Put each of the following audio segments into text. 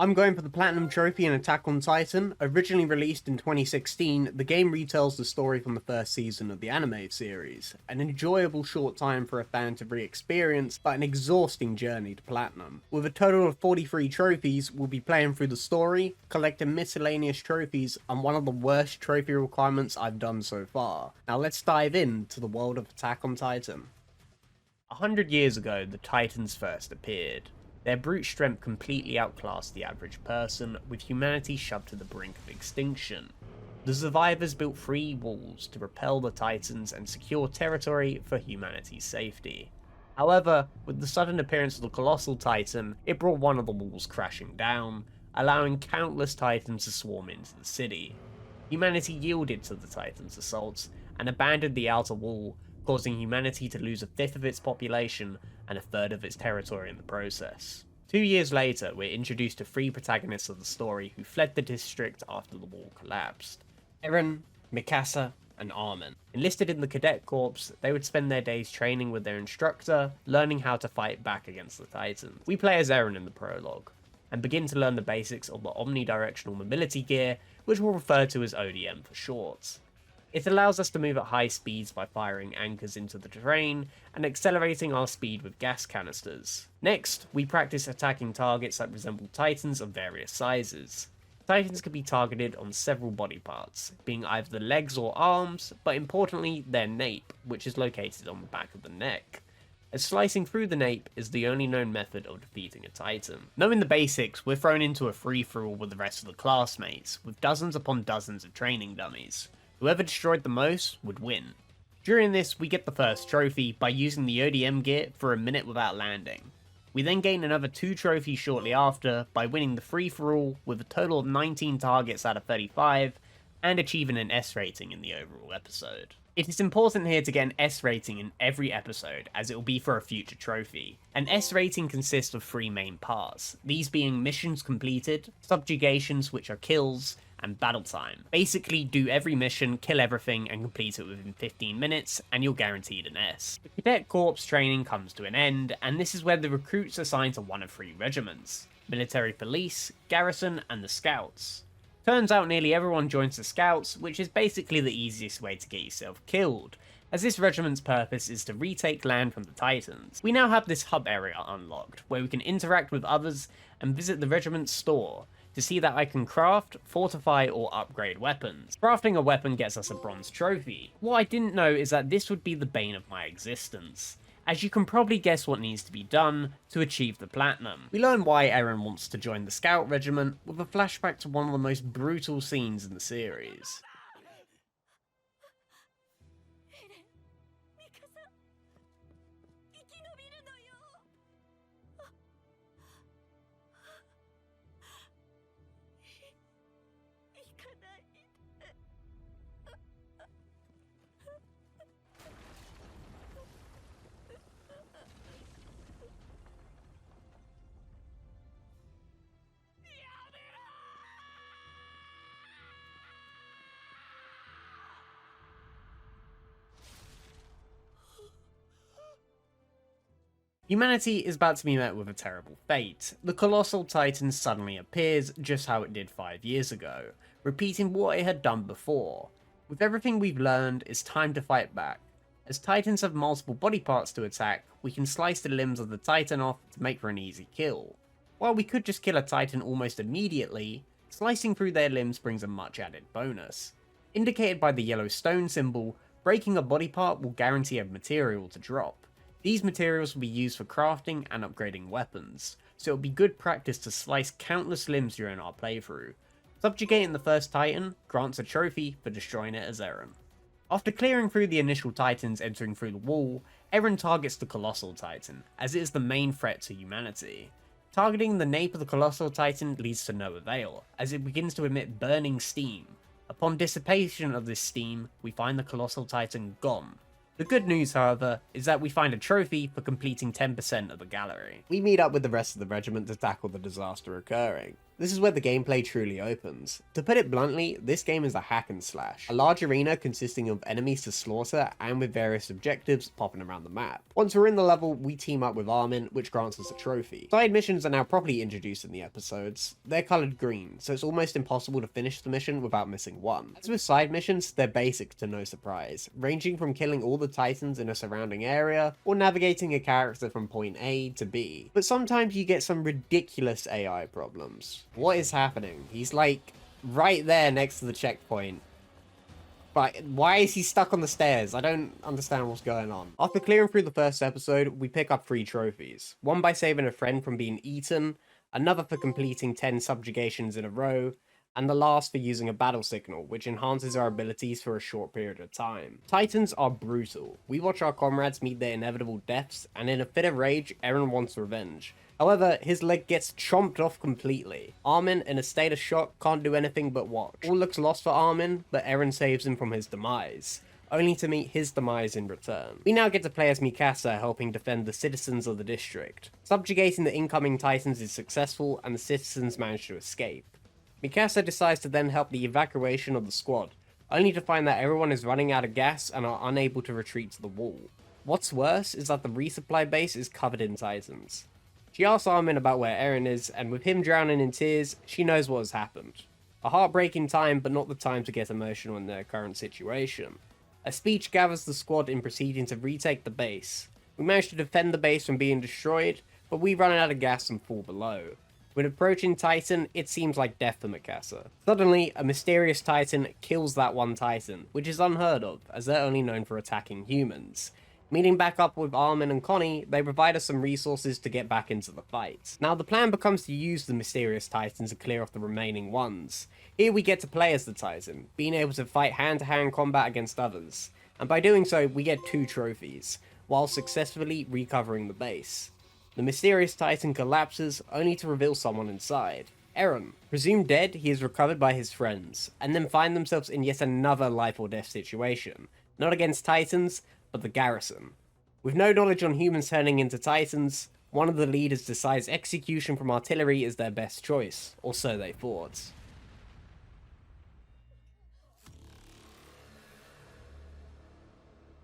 I'm going for the Platinum Trophy in Attack on Titan. Originally released in 2016, the game retells the story from the first season of the anime series. An enjoyable short time for a fan to re-experience, but an exhausting journey to Platinum. With a total of 43 trophies, we'll be playing through the story, collecting miscellaneous trophies, and one of the worst trophy requirements I've done so far. Now let's dive into the world of Attack on Titan. 100 years ago, the Titans first appeared. Their brute strength completely outclassed the average person, with humanity shoved to the brink of extinction. The survivors built 3 walls to repel the Titans and secure territory for humanity's safety. However, with the sudden appearance of the Colossal Titan, it brought one of the walls crashing down, allowing countless Titans to swarm into the city. Humanity yielded to the Titans' assaults and abandoned the outer wall, causing humanity to lose 1/5 of its population and 1/3 of its territory in the process. 2 years later, we're introduced to 3 protagonists of the story who fled the district after the wall collapsed. Eren, Mikasa, and Armin. Enlisted in the Cadet Corps, they would spend their days training with their instructor, learning how to fight back against the Titans. We play as Eren in the prologue, and begin to learn the basics of the omnidirectional mobility gear, which we'll refer to as ODM for short. It allows us to move at high speeds by firing anchors into the terrain and accelerating our speed with gas canisters. Next, we practice attacking targets that resemble Titans of various sizes. Titans can be targeted on several body parts, being either the legs or arms, but importantly their nape, which is located on the back of the neck, as slicing through the nape is the only known method of defeating a Titan. Knowing the basics, we're thrown into a free-for-all with the rest of the classmates, with dozens upon dozens of training dummies. Whoever destroyed the most would win. During this, we get the first trophy by using the ODM gear for a minute without landing. We then gain another 2 trophies shortly after by winning the free-for-all with a total of 19 targets out of 35 and achieving an S rating in the overall episode. It is important here to get an S rating in every episode, as it will be for a future trophy. An S rating consists of 3 main parts, these being missions completed, subjugations which are kills, and battle time. Basically, do every mission, kill everything, and complete it within 15 minutes, and you're guaranteed an S. The Cadet Corps training comes to an end, and this is where the recruits are assigned to one of 3 regiments: Military Police, Garrison, and the Scouts. Turns out nearly everyone joins the Scouts, which is basically the easiest way to get yourself killed, as this regiment's purpose is to retake land from the Titans. We now have this hub area unlocked, where we can interact with others and visit the regiment's store, to see that I can craft, fortify, or upgrade weapons. Crafting a weapon gets us a bronze trophy. What I didn't know is that this would be the bane of my existence, as you can probably guess what needs to be done to achieve the platinum. We learn why Eren wants to join the Scout Regiment with a flashback to one of the most brutal scenes in the series. Humanity is about to be met with a terrible fate. The Colossal Titan suddenly appears just how it did 5 years ago, repeating what it had done before. With everything we've learned, it's time to fight back. As Titans have multiple body parts to attack, we can slice the limbs of the Titan off to make for an easy kill. While we could just kill a Titan almost immediately, slicing through their limbs brings a much added bonus. Indicated by the yellow stone symbol, breaking a body part will guarantee a material to drop. These materials will be used for crafting and upgrading weapons, so it will be good practice to slice countless limbs during our playthrough. Subjugating the first Titan grants a trophy for destroying it as Eren. After clearing through the initial Titans entering through the wall, Eren targets the Colossal Titan, as it is the main threat to humanity. Targeting the nape of the Colossal Titan leads to no avail, as it begins to emit burning steam. Upon dissipation of this steam, we find the Colossal Titan gone. The good news, however, is that we find a trophy for completing 10% of the gallery. We meet up with the rest of the regiment to tackle the disaster occurring. This is where the gameplay truly opens. To put it bluntly, this game is a hack and slash. A large arena consisting of enemies to slaughter and with various objectives popping around the map. Once we're in the level, we team up with Armin, which grants us a trophy. Side missions are now properly introduced in the episodes. They're coloured green, so it's almost impossible to finish the mission without missing one. As with side missions, they're basic to no surprise, ranging from killing all the titans in a surrounding area, or navigating a character from point A to B. But sometimes you get some ridiculous AI problems. What is happening? He's like right there next to the checkpoint. But why is he stuck on the stairs? I don't understand what's going on. After clearing through the first episode, we pick up 3 trophies. One by saving a friend from being eaten, another for completing 10 subjugations in a row, and the last for using a battle signal, which enhances our abilities for a short period of time. Titans are brutal. We watch our comrades meet their inevitable deaths, and in a fit of rage, Eren wants revenge. However, his leg gets chomped off completely. Armin, in a state of shock, can't do anything but watch. All looks lost for Armin, but Eren saves him from his demise, only to meet his demise in return. We now get to play as Mikasa, helping defend the citizens of the district. Subjugating the incoming titans is successful, and the citizens manage to escape. Mikasa decides to then help the evacuation of the squad, only to find that everyone is running out of gas and are unable to retreat to the wall. What's worse is that the resupply base is covered in titans. She asks Armin about where Eren is, and with him drowning in tears, she knows what has happened. A heartbreaking time, but not the time to get emotional in their current situation. A speech gathers the squad in proceeding to retake the base. We manage to defend the base from being destroyed, but we run out of gas and fall below. When approaching Titan, it seems like death for Mikasa. Suddenly, a mysterious Titan kills that one Titan, which is unheard of, as they're only known for attacking humans. Meeting back up with Armin and Connie, they provide us some resources to get back into the fight. Now the plan becomes to use the mysterious Titans to clear off the remaining ones. Here we get to play as the Titan, being able to fight hand-to-hand combat against others, and by doing so we get 2 trophies, while successfully recovering the base. The mysterious Titan collapses, only to reveal someone inside. Eren. Presumed dead, he is recovered by his friends, and then find themselves in yet another life or death situation. Not against Titans, but the garrison. With no knowledge on humans turning into Titans, one of the leaders decides execution from artillery is their best choice, or so they thought.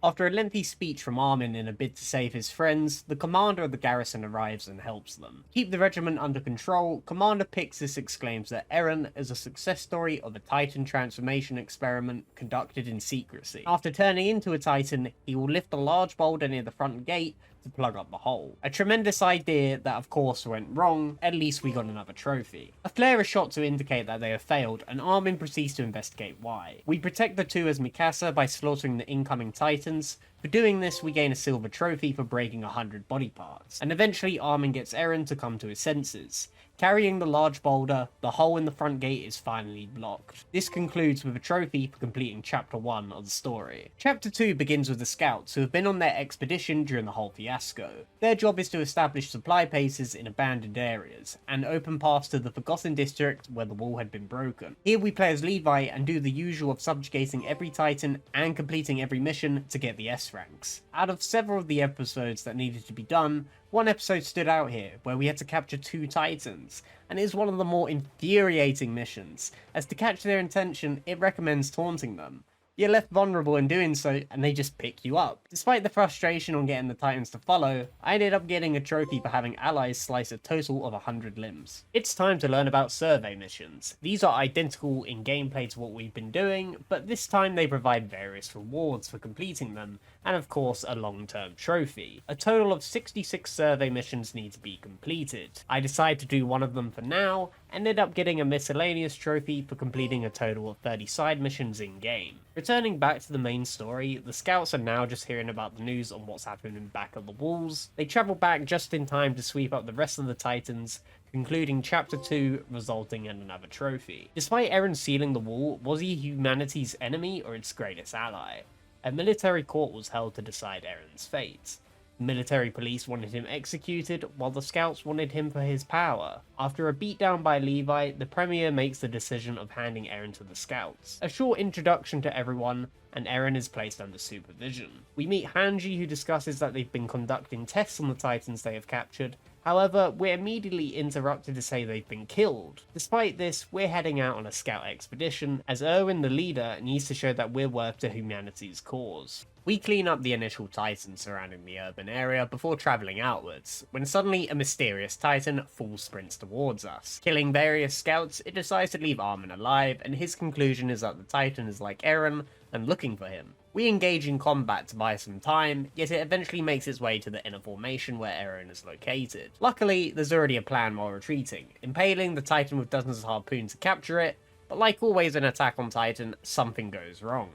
After a lengthy speech from Armin in a bid to save his friends, the commander of the garrison arrives and helps them. Keep the regiment under control, Commander Pixis exclaims that Eren is a success story of a Titan transformation experiment conducted in secrecy. After turning into a Titan, he will lift a large boulder near the front gate to plug up the hole. A tremendous idea that of course went wrong, at least we got another trophy. A flare is shot to indicate that they have failed, and Armin proceeds to investigate why. We protect the 2 as Mikasa by slaughtering the incoming Titans. For doing this, we gain a silver trophy for breaking 100 body parts, and eventually Armin gets Eren to come to his senses. Carrying the large boulder, the hole in the front gate is finally blocked. This concludes with a trophy for completing Chapter 1 of the story. Chapter 2 begins with the scouts, who have been on their expedition during the whole fiasco. Their job is to establish supply bases in abandoned areas, and open paths to the Forgotten District where the wall had been broken. Here we play as Levi and do the usual of subjugating every Titan and completing every mission to get the S ranks. Out of several of the episodes that needed to be done, one episode stood out here, where we had to capture 2 Titans, and it is one of the more infuriating missions, as to catch their intention, it recommends taunting them. You're left vulnerable in doing so, and they just pick you up. Despite the frustration on getting the Titans to follow, I ended up getting a trophy for having allies slice a total of 100 limbs. It's time to learn about survey missions. These are identical in gameplay to what we've been doing, but this time they provide various rewards for completing them, and of course a long-term trophy. A total of 66 survey missions need to be completed. I decided to do one of them for now, and ended up getting a miscellaneous trophy for completing a total of 30 side missions in-game. Returning back to the main story, the scouts are now just hearing about the news on what's happening back at the walls. They travel back just in time to sweep up the rest of the Titans, concluding Chapter 2, resulting in another trophy. Despite Eren sealing the wall, was he humanity's enemy or its greatest ally? A military court was held to decide Eren's fate. The military police wanted him executed, while the scouts wanted him for his power. After a beatdown by Levi, the Premier makes the decision of handing Eren to the scouts. A short introduction to everyone, and Eren is placed under supervision. We meet Hanji, who discusses that they've been conducting tests on the Titans they have captured, However, we're immediately interrupted to say they've been killed. Despite this, we're heading out on a scout expedition, as Erwin, the leader, needs to show that we're worth to humanity's cause. We clean up the initial Titan surrounding the urban area before travelling outwards, when suddenly a mysterious Titan full sprints towards us. Killing various scouts, it decides to leave Armin alive, and his conclusion is that the Titan is like Eren and looking for him. We engage in combat to buy some time, yet it eventually makes its way to the inner formation where Eren is located. Luckily, there's already a plan while retreating, impaling the Titan with dozens of harpoons to capture it, but like always in Attack on Titan, something goes wrong.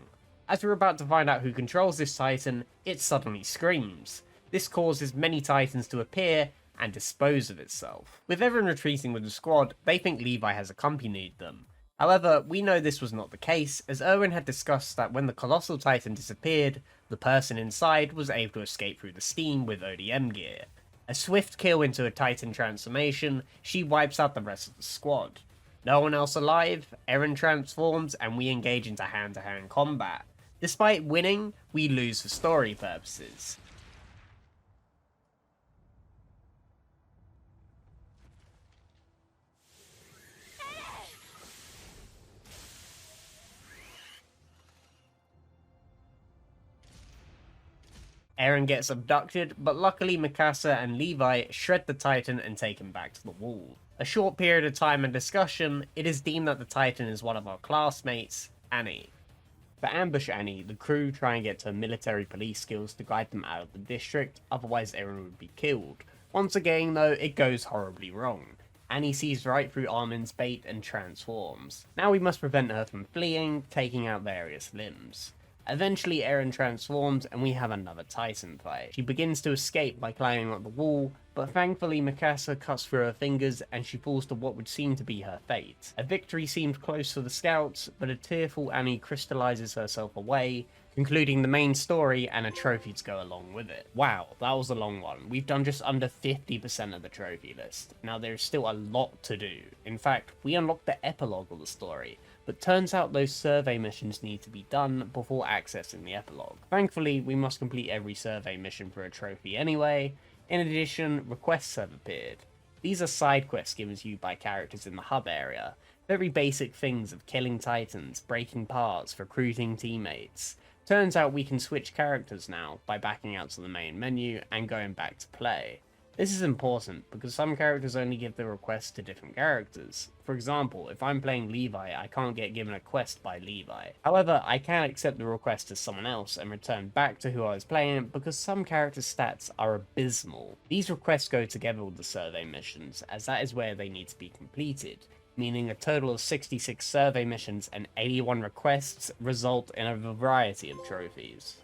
As we're about to find out who controls this Titan, it suddenly screams. This causes many Titans to appear and dispose of itself. With everyone retreating with the squad, they think Levi has accompanied them. However, we know this was not the case, as Erwin had discussed that when the Colossal Titan disappeared, the person inside was able to escape through the steam with ODM gear. A swift kill into a Titan transformation, she wipes out the rest of the squad. No one else alive, Eren transforms, and we engage into hand-to-hand combat. Despite winning, we lose for story purposes. Eren gets abducted, but luckily Mikasa and Levi shred the Titan and take him back to the wall. A short period of time and discussion, it is deemed that the Titan is one of our classmates, Annie. To ambush Annie, the crew try and get her military police skills to guide them out of the district, otherwise Eren would be killed. Once again though, it goes horribly wrong. Annie sees right through Armin's bait and transforms. Now we must prevent her from fleeing, taking out various limbs. Eventually Eren transforms and we have another Titan fight. She begins to escape by climbing up the wall, but thankfully Mikasa cuts through her fingers and she falls to what would seem to be her fate. A victory seemed close for the scouts, but a tearful Annie crystallizes herself away, concluding the main story and a trophy to go along with it. Wow, that was a long one. We've done just under 50% of the trophy list. Now there's still a lot to do. In fact, we unlocked the epilogue of the story, but turns out those survey missions need to be done before accessing the epilogue. Thankfully, we must complete every survey mission for a trophy anyway. In addition, requests have appeared. These are side quests given to you by characters in the hub area. Very basic things of killing titans, breaking parts, recruiting teammates. Turns out we can switch characters now by backing out to the main menu and going back to play. This is important because some characters only give the request to different characters. For example, if I'm playing Levi, I can't get given a quest by Levi. However, I can accept the request as someone else and return back to who I was playing because some character stats are abysmal. These requests go together with the survey missions, as that is where they need to be completed, meaning a total of 66 survey missions and 81 requests result in a variety of trophies.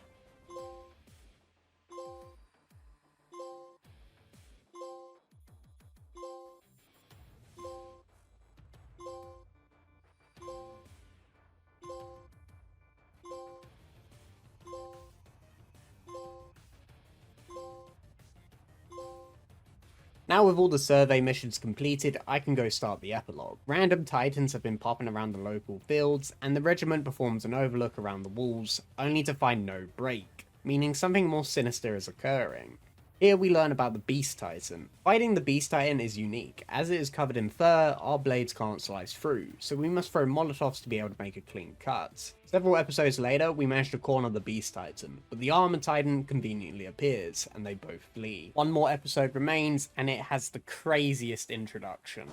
Now with all the survey missions completed, I can go start the epilogue. Random titans have been popping around the local fields, and the regiment performs an overlook around the walls, only to find no break, meaning something more sinister is occurring. Here we learn about the Beast Titan. Fighting the Beast Titan is unique, as it is covered in fur, our blades can't slice through, so we must throw molotovs to be able to make a clean cut. Several episodes later, we manage to corner the Beast Titan, but the Armored Titan conveniently appears, and they both flee. One more episode remains, and it has the craziest introduction.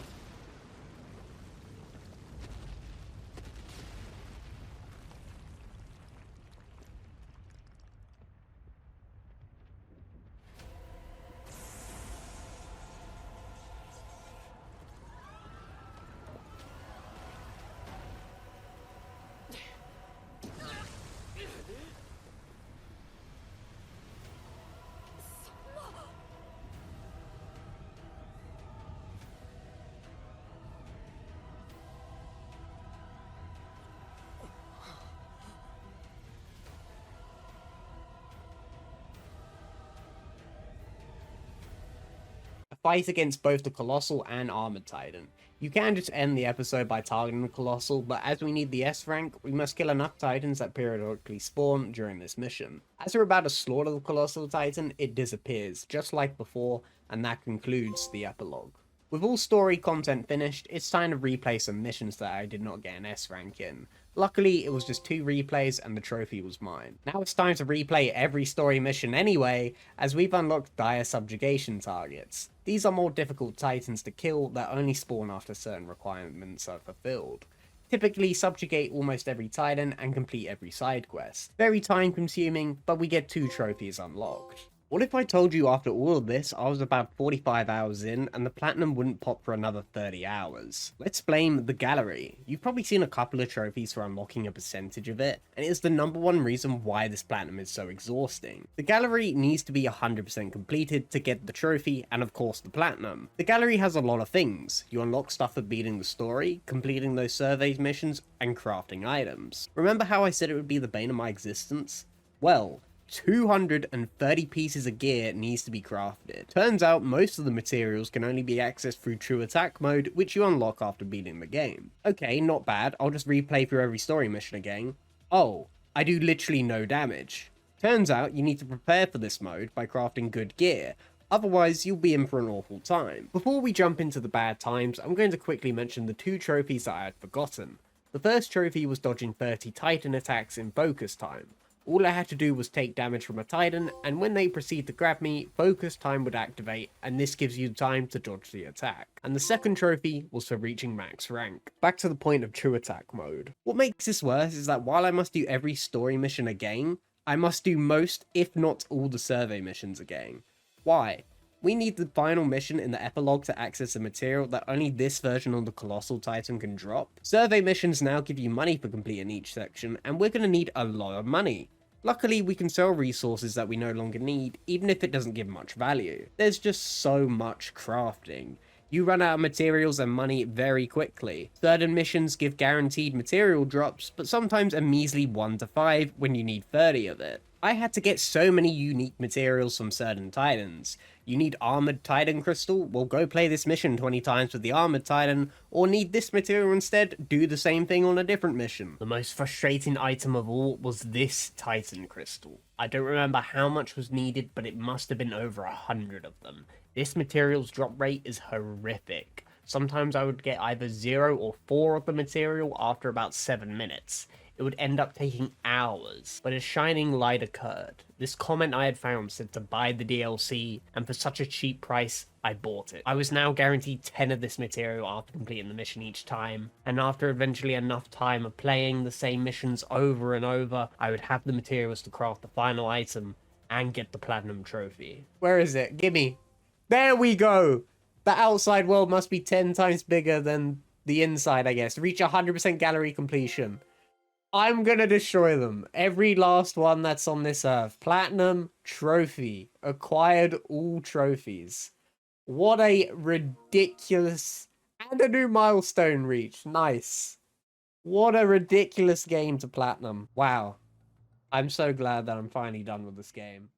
fight against both the Colossal and Armored Titan. You can just end the episode by targeting the Colossal, but as we need the S rank, we must kill enough Titans that periodically spawn during this mission. As we're about to slaughter the Colossal Titan, it disappears, just like before, and that concludes the epilogue. With all story content finished, it's time to replay some missions that I did not get an S rank in. Luckily, it was just 2 replays and the trophy was mine. Now it's time to replay every story mission anyway, as we've unlocked dire subjugation targets. These are more difficult titans to kill that only spawn after certain requirements are fulfilled. Typically subjugate almost every titan and complete every side quest. Very time consuming, but we get 2 trophies unlocked. What if I told you after all of this, I was about 45 hours in, and the platinum wouldn't pop for another 30 hours? Let's blame the gallery. You've probably seen a couple of trophies for unlocking a percentage of it, and it is the #1 reason why this platinum is so exhausting. The gallery needs to be 100% completed to get the trophy, and of course the platinum. The gallery has a lot of things. You unlock stuff for beating the story, completing those surveys missions, and crafting items. Remember how I said it would be the bane of my existence? Well, 230 pieces of gear needs to be crafted. Turns out most of the materials can only be accessed through true attack mode, which you unlock after beating the game. Okay, not bad, I'll just replay through every story mission again. Oh, I do literally no damage. Turns out you need to prepare for this mode by crafting good gear, otherwise you'll be in for an awful time. Before we jump into the bad times, I'm going to quickly mention the 2 trophies that I had forgotten. The first trophy was dodging 30 Titan attacks in focus time. All I had to do was take damage from a Titan, and when they proceed to grab me, focus time would activate, and this gives you time to dodge the attack. And the second trophy was for reaching max rank. Back to the point of true attack mode. What makes this worse is that while I must do every story mission again, I must do most, if not all, the survey missions again. Why? We need the final mission in the epilogue to access a material that only this version of the Colossal Titan can drop. Survey missions now give you money for completing each section, and we're going to need a lot of money. Luckily, we can sell resources that we no longer need, even if it doesn't give much value. There's just so much crafting. You run out of materials and money very quickly. Certain missions give guaranteed material drops, but sometimes a measly 1 to 5 when you need 30 of it. I had to get so many unique materials from certain titans. You need Armored Titan Crystal? Well, go play this mission 20 times with the Armored Titan, or need this material instead? Do the same thing on a different mission. The most frustrating item of all was this Titan Crystal. I don't remember how much was needed, but it must have been over 100 of them. This material's drop rate is horrific. Sometimes I would get either 0 or 4 of the material after about 7 minutes. It would end up taking hours, but a shining light occurred. This comment I had found said to buy the DLC, and for such a cheap price, I bought it. I was now guaranteed 10 of this material after completing the mission each time, and after eventually enough time of playing the same missions over and over, I would have the materials to craft the final item and get the platinum trophy. Where is it? Gimme. There we go! The outside world must be 10 times bigger than the inside, I guess. Reach 100% gallery completion. I'm gonna destroy them. Every last one that's on this earth. Platinum trophy. Acquired all trophies. What a ridiculous... And a new milestone reached. Nice. What a ridiculous game to platinum. Wow. I'm so glad that I'm finally done with this game.